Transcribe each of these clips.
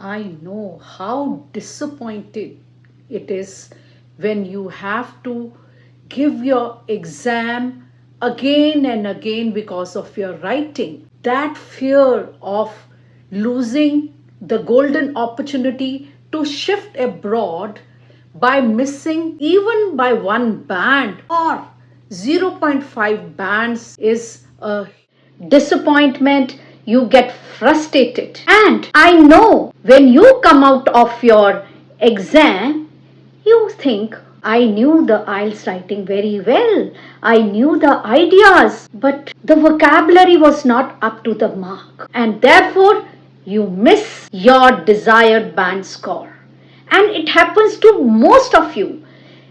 I know how disappointed it is when you have to give your exam again and again because of your writing. That fear of losing the golden opportunity to shift abroad by missing even by one band or zero point 0.5 bands is a disappointment. You get frustrated, and I know when you come out of your exam you think, I knew the IELTS writing very well, I knew the ideas, but the vocabulary was not up to the mark, and therefore you miss your desired band score. And it happens to most of you.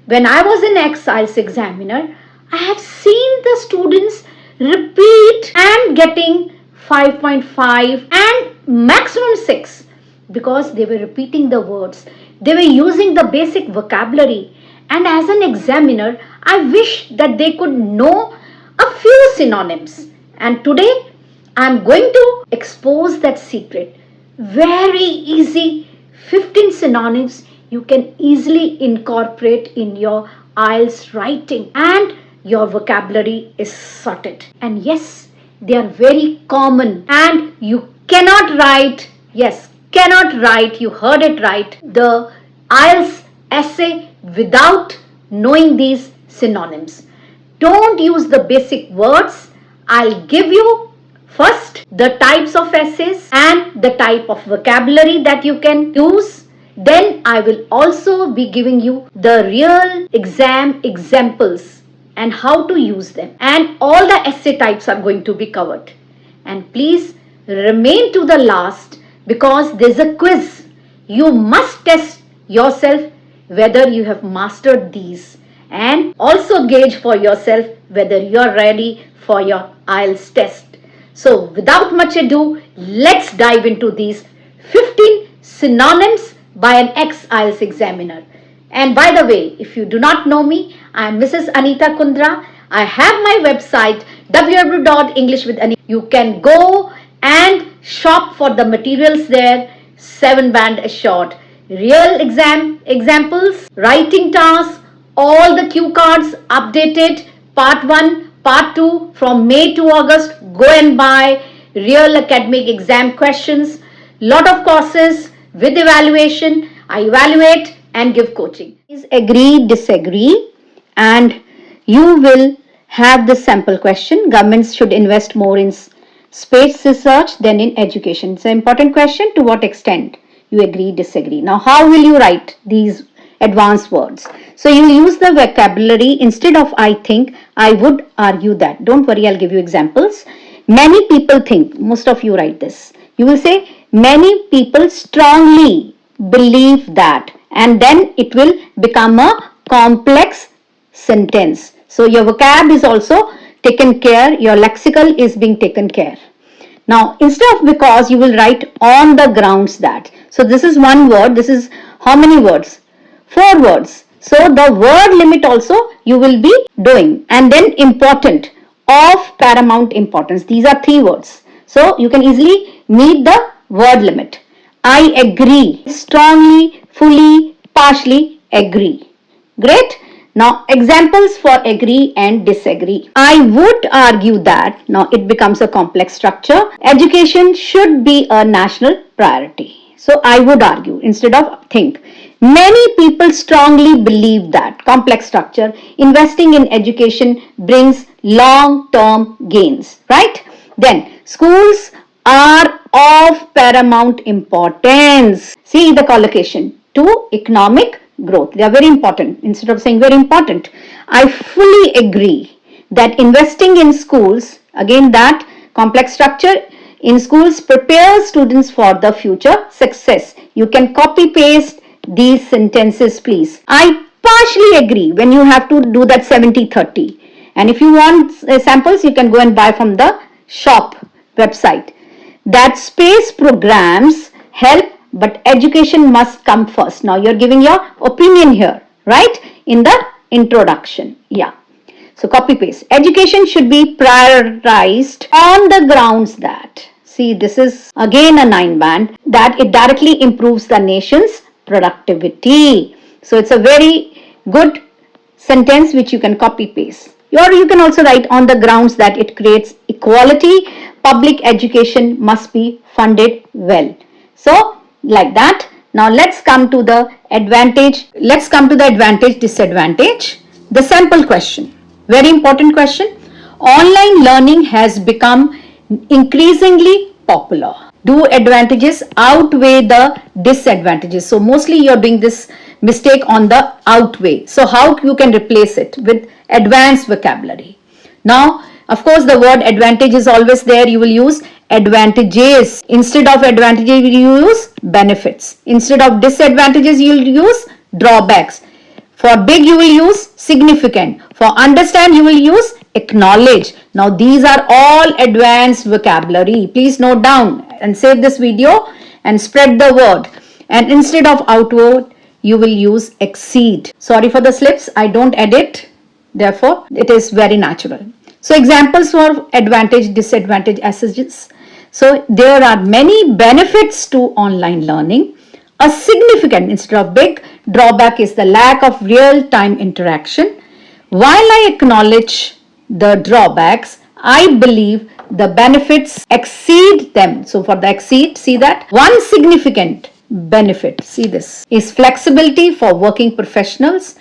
When I was an ex-IELTS examiner, I have seen the students repeat and getting 5.5 and maximum 6 because they were repeating the words. They were using the basic vocabulary. And as an examiner, I wish that they could know a few synonyms. And today, I am going to expose that secret. Very easy 15 synonyms you can easily incorporate in your IELTS writing, and your vocabulary is sorted. And yes, they are very common, and you cannot write, yes, cannot write, you heard it right, the IELTS essay without knowing these synonyms. Don't use the basic words. I'll give you first the types of essays and the type of vocabulary that you can use. Then I will also be giving you the real exam examples and how to use them. And all the essay types are going to be covered. And please remain to the last because there's a quiz. You must test yourself whether you have mastered these, and also gauge for yourself whether you're ready for your IELTS test. So without much ado, let's dive into these 15 synonyms by an ex-IELTS examiner. And by the way, if you do not know me, I am Mrs. Anita Kundra. I have my website www.englishwithanita. You can go and shop for the materials there, 7 band assured. Real exam examples, writing tasks, all the cue cards updated, part 1, part 2 from May to August. Go and buy real academic exam questions, lot of courses with evaluation. I evaluate and give coaching. Please agree, disagree, and you will have the sample question. Governments should invest more in space research than in education. It's an important question. To what extent you agree, disagree? Now, how will you write these advanced words? So you use the vocabulary instead of I think, I would, argue that. Don't worry, I'll give you examples. Many people think, most of you write this. You will say, many people strongly believe that, and then it will become a complex sentence. So your vocab is also taken care, your lexical is being taken care. Now, instead of because, you will write on the grounds that. So this is one word. This is how many words? 4 words. So the word limit also you will be doing. And then important, of paramount importance. These are 3 words. So you can easily meet the word limit. I agree. Strongly, fully, partially agree. Great. Now, examples for agree and disagree. I would argue that, now it becomes a complex structure, education should be a national priority. So, I would argue instead of think. Many people strongly believe that, complex structure, investing in education brings long-term gains, right? Then, schools are of paramount importance. See the collocation to economic growth. They are very important. Instead of saying very important, I fully agree that investing in schools, again that complex structure in schools prepares students for the future success. You can copy paste these sentences, please. I partially agree when you have to do that 70-30. And if you want samples, you can go and buy from the shop website. That space programs help, but education must come first. Now you're giving your opinion here, right? In the introduction. Yeah. So copy paste. Education should be prioritized on the grounds that. See, this is again a 9 band, that it directly improves the nation's productivity. So it's a very good sentence which you can copy paste. Or you can also write, on the grounds that it creates equality, public education must be funded well. So like that. Now let's come to the advantage. Let's come to the advantage, disadvantage. The sample question. Very important question. Online learning has become increasingly popular. Do advantages outweigh the disadvantages? So mostly you're doing this mistake on the outweigh. So how you can replace it with advanced vocabulary? Now, of course, the word advantage is always there. You will use advantages. Instead of advantages, you will use benefits. Instead of disadvantages, you will use drawbacks. For big, you will use significant. For understand, you will use acknowledge. Now, these are all advanced vocabulary. Please note down and save this video and spread the word. And instead of outward, you will use exceed. Sorry for the slips. I don't edit. Therefore, it is very natural. So, examples for advantage, disadvantage, essays. So, there are many benefits to online learning. A significant, instead of big, drawback is the lack of real-time interaction. While I acknowledge the drawbacks, I believe the benefits exceed them. So for the exceed, see that? One significant benefit, see this, is flexibility for working professionals.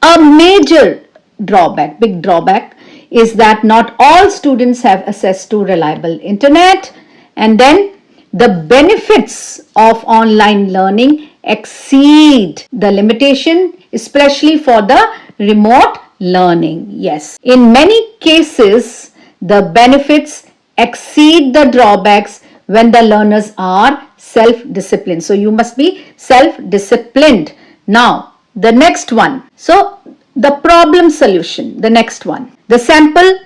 A major drawback, big drawback, is that not all students have access to reliable internet. And then the benefits of online learning exceed the limitation, especially for the remote learning. Yes, in many cases, the benefits exceed the drawbacks when the learners are self-disciplined. So you must be self-disciplined. Now, the next one. So the problem solution, the next one. The sample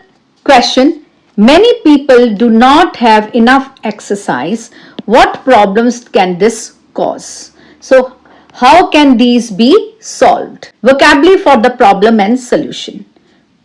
question. Many people do not have enough exercise. What problems can this cause? So, how can these be solved? Vocabulary for the problem and solution.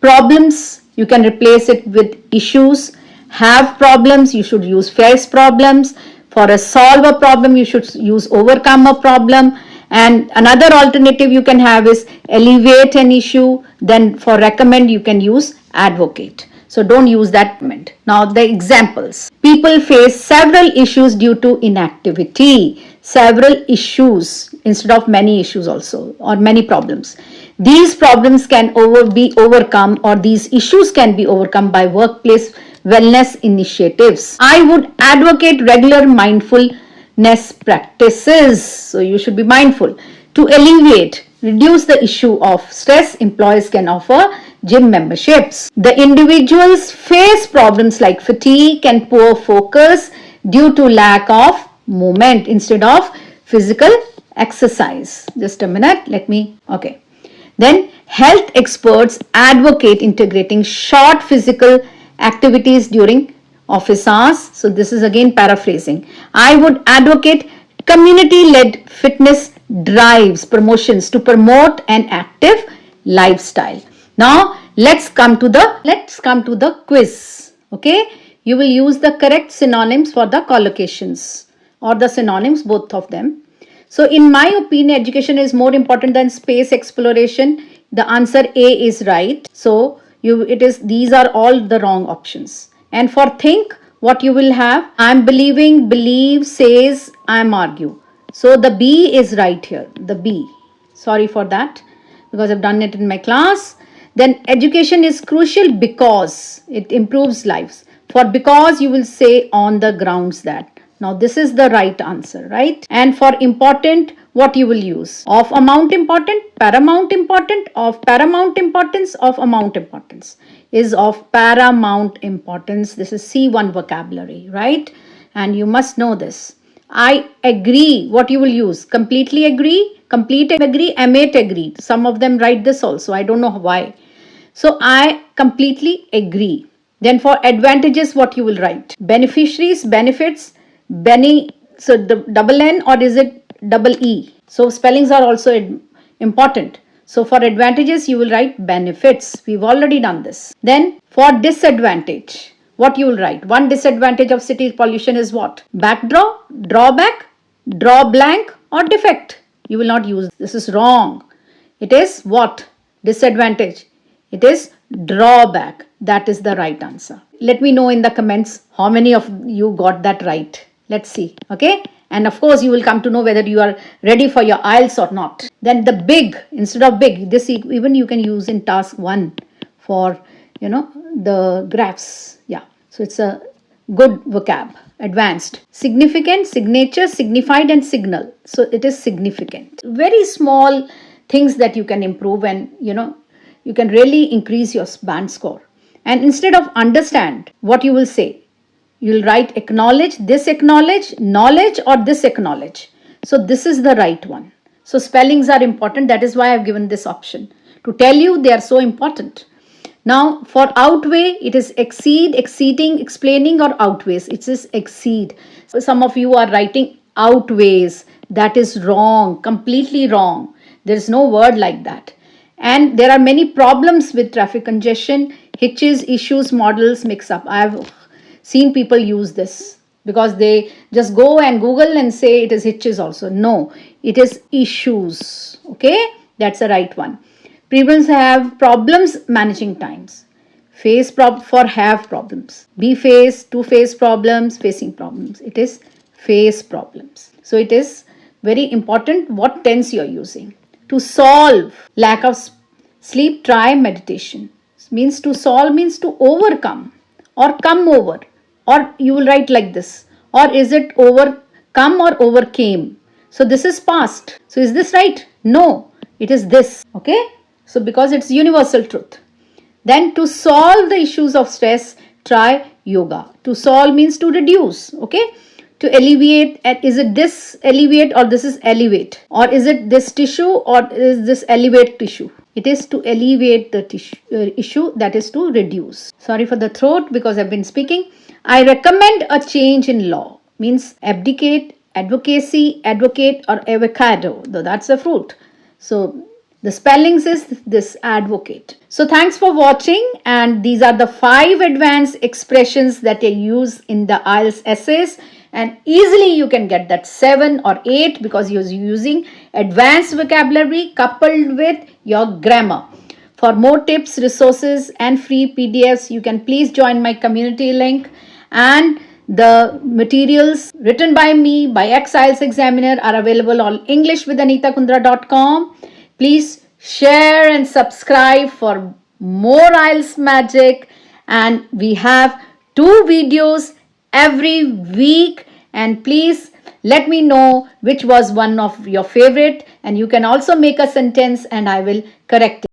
Problems, you can replace it with issues. Have problems, you should use face problems. For a solve a problem, you should use overcome a problem. And another alternative you can have is alleviate an issue. Then for recommend, you can use advocate. So don't use that meant. Now the examples. People face several issues due to inactivity. Several issues instead of many issues also, or many problems. These problems can be overcome, or these issues can be overcome by workplace wellness initiatives. I would advocate regular mindfulness practices. So you should be mindful. To alleviate, reduce the issue of stress, employees can offer gym memberships. The individuals face problems like fatigue and poor focus due to lack of movement instead of physical exercise. Just a minute, okay. Then health experts advocate integrating short physical activities during office hours. So this is again paraphrasing. I would advocate community-led fitness drives, promotions to promote an active lifestyle. Now let's come to the quiz. Okay, you will use the correct synonyms for the collocations or the synonyms, both of them. So in my opinion, education is more important than space exploration. The answer A is right. So these are all the wrong options. And for think, what you will have, I'm believing, believe, says, I'm argue. So the B is right here, the B. Sorry for that, because I've done it in my class. Then education is crucial because it improves lives. For because, you will say on the grounds that. Now this is the right answer, right? And for important, what you will use? Of amount important, paramount important, of paramount importance, of amount importance. Is of paramount importance. This is C1 vocabulary, right? And you must know this. I agree. What you will use? Completely agree, complete agree, amate agree. Some of them write this also. I don't know why. So I completely agree. Then for advantages, what you will write? Beneficiaries, benefits, so the double N or is it double E? So spellings are also important. So for advantages, you will write benefits. We've already done this. Then for disadvantage, what you will write? One disadvantage of city pollution is what? Backdraw, drawback, draw blank, or defect. You will not use. This is wrong. It is what? Disadvantage. It is drawback. That is the right answer. Let me know in the comments how many of you got that right. Let's see. Okay. And of course, you will come to know whether you are ready for your IELTS or not. Then the big, instead of big, this even you can use in task 1 for, the graphs. Yeah. So it's a good vocab. Advanced. Significant, signature, signified, and signal. So it is significant. Very small things that you can improve, and you can really increase your band score. And instead of understand, what you will say? You'll write acknowledge, this acknowledge, knowledge, or this acknowledge. So this is the right one. So spellings are important. That is why I've given this option. To tell you they are so important. Now for outweigh, it is exceed, exceeding, explaining, or outweighs. It is exceed. So some of you are writing outweighs. That is wrong, completely wrong. There is no word like that. And there are many problems with traffic congestion, hitches, issues, models, mix up. I have seen people use this because they just go and Google and say it is hitches also. No, it is issues. Okay, that's the right one. People have problems managing times. Face for have problems. Be face, to face problems, facing problems. It is face problems. So it is very important what tense you are using. To solve lack of sleep, try meditation. Means to solve means to overcome or come over, or you will write like this, or is it overcome or overcame? So this is past. So is this right? No, it is this. Okay, so because it's universal truth. Then to solve the issues of stress, try yoga. To solve means to reduce. Okay, to alleviate, is it this alleviate or this is elevate, or is it this tissue or is this elevate tissue? It is to alleviate the issue, that is to reduce. Sorry for the throat because I've been speaking. I recommend a change in law. Means abdicate, advocacy, advocate, or avocado, though that's a fruit. So the spellings is this advocate. So thanks for watching, and these are the 5 advanced expressions that I use in the IELTS essays, and easily you can get that 7 or 8 because you're using advanced vocabulary coupled with your grammar. For more tips, resources, and free PDFs, you can please join my community link, and the materials written by me, by ex-IELTS examiner, are available on englishwithanittakundra.com. Please share and subscribe for more IELTS magic, and we have 2 videos every week, and please let me know which was one of your favorite, and you can also make a sentence and I will correct it.